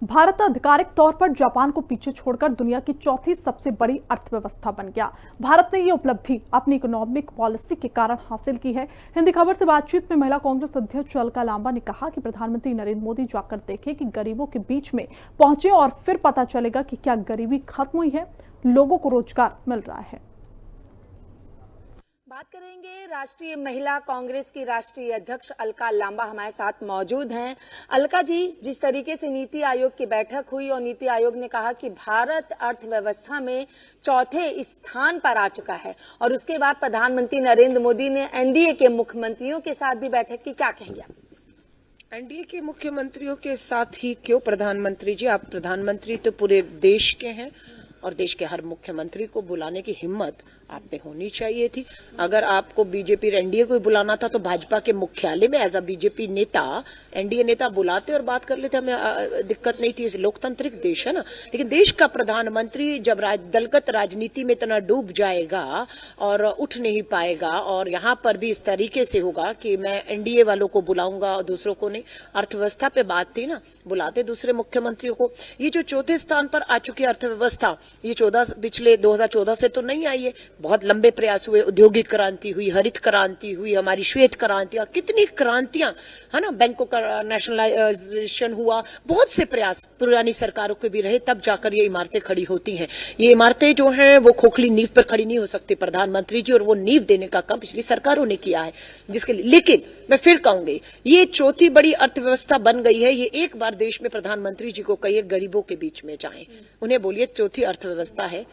भारत आधिकारिक तौर पर जापान को पीछे छोड़कर दुनिया की चौथी सबसे बड़ी अर्थव्यवस्था बन गया। भारत ने ये उपलब्धि अपनी इकोनॉमिक पॉलिसी के कारण हासिल की है। हिंदी खबर से बातचीत में महिला कांग्रेस अध्यक्ष अलका लांबा ने कहा कि प्रधानमंत्री नरेंद्र मोदी जाकर देखें कि गरीबों के बीच में पहुंचे और फिर पता चलेगा कि क्या गरीबी खत्म हुई है, लोगों को रोजगार मिल रहा है। बात करेंगे राष्ट्रीय महिला कांग्रेस की राष्ट्रीय अध्यक्ष अलका लांबा हमारे साथ मौजूद हैं। अलका जी, जिस तरीके से नीति आयोग की बैठक हुई और नीति आयोग ने कहा कि भारत अर्थव्यवस्था में चौथे स्थान पर आ चुका है और उसके बाद प्रधानमंत्री नरेंद्र मोदी ने एनडीए के मुख्यमंत्रियों के साथ भी बैठक की, क्या कहेंगे आप? एनडीए के मुख्यमंत्रियों के साथ ही क्यों प्रधानमंत्री जी, आप प्रधानमंत्री तो पूरे देश के हैं और देश के हर मुख्यमंत्री को बुलाने की हिम्मत आप में होनी चाहिए थी। अगर आपको बीजेपी एनडीए को बुलाना था तो भाजपा के मुख्यालय में एज अ बीजेपी नेता एनडीए नेता बुलाते और बात कर लेते, हमें दिक्कत नहीं थी। इस लोकतांत्रिक देश है ना। लेकिन देश का प्रधानमंत्री जब दलगत राजनीति में इतना डूब जाएगा और उठ नहीं पाएगा और यहाँ पर भी इस तरीके से होगा कि मैं एनडीए वालों को बुलाऊंगा और दूसरों को नहीं। अर्थव्यवस्था पे बात थी ना, बुलाते दूसरे मुख्यमंत्रियों को। ये जो चौथे स्थान पर आ चुकी अर्थव्यवस्था, ये पिछले 2014 से तो नहीं आई है। बहुत लंबे प्रयास हुए, औद्योगिक क्रांति हुई, हरित क्रांति हुई, हमारी श्वेत क्रांति, कितनी क्रांतियां है ना। बैंकों का नेशनलाइजेशन हुआ, बहुत से प्रयास पुरानी सरकारों के भी रहे, तब जाकर ये इमारतें खड़ी होती हैं। ये इमारतें जो हैं वो खोखली नींव पर खड़ी नहीं हो सकती प्रधानमंत्री जी, और वो नींव देने का काम पिछली सरकारों ने किया है जिसके लिए। लेकिन मैं फिर कहूंगी, ये चौथी बड़ी अर्थव्यवस्था बन गई है। ये एक बार देश में प्रधानमंत्री जी को कहिए गरीबों के बीच में जाएं, उन्हें बोलिए चौथी अर्थव्यवस्था है,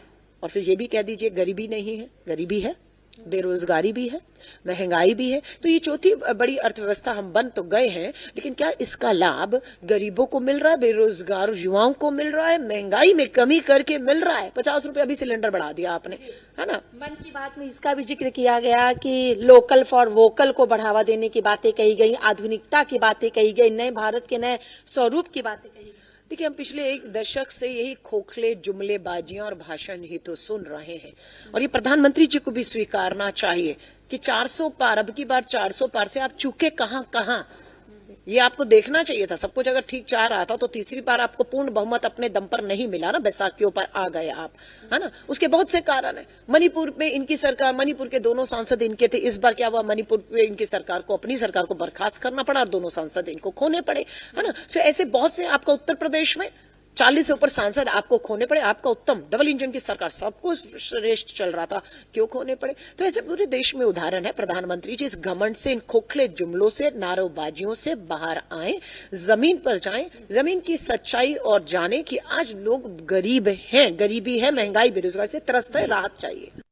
और फिर ये भी कह दीजिए गरीबी नहीं है, गरीबी है, बेरोजगारी भी है, महंगाई भी है। तो ये चौथी बड़ी अर्थव्यवस्था हम बन तो गए हैं, लेकिन क्या इसका लाभ गरीबों को मिल रहा है, बेरोजगार युवाओं को मिल रहा है, महंगाई में कमी करके मिल रहा है? 50 रुपए अभी सिलेंडर बढ़ा दिया आपने, है ना। मन की बात में इसका भी जिक्र किया गया कि लोकल फॉर वोकल को बढ़ावा देने की बातें कही गई, आधुनिकता की बातें कही गई, नए भारत के नए स्वरूप की बातें कही गई। देखिए, हम पिछले एक दशक से यही खोखले जुमलेबाजियां और भाषण ही तो सुन रहे हैं, और ये प्रधानमंत्री जी को भी स्वीकारना चाहिए कि 400 पार, अब की बार 400 पार से आप चूके कहां, ये आपको देखना चाहिए था। सब कुछ अगर ठीक चाह रहा था तो तीसरी बार आपको पूर्ण बहुमत अपने दम पर नहीं मिला ना, बैसाखियों पर आ गए आप, है ना। उसके बहुत से कारण है। मणिपुर में इनकी सरकार, मणिपुर के दोनों सांसद इनके थे। इस बार क्या हुआ, मणिपुर में इनकी सरकार को, अपनी सरकार को बर्खास्त करना पड़ा और दोनों सांसद इनको खोने पड़े, है ना। सो ऐसे बहुत से, आपका उत्तर प्रदेश में 40 से ऊपर सांसद आपको खोने पड़े। आपका उत्तम डबल इंजन की सरकार, सब कुछ श्रेष्ठ चल रहा था, क्यों खोने पड़े? तो ऐसे पूरे देश में उदाहरण है। प्रधानमंत्री जी इस घमंड से, इन खोखले जुमलों से, नारोबाजियों से बाहर आए, जमीन पर जाएं, जमीन की सच्चाई और जाने कि आज लोग गरीब हैं, गरीबी है, महंगाई बेरोजगारी से त्रस्त है, राहत चाहिए।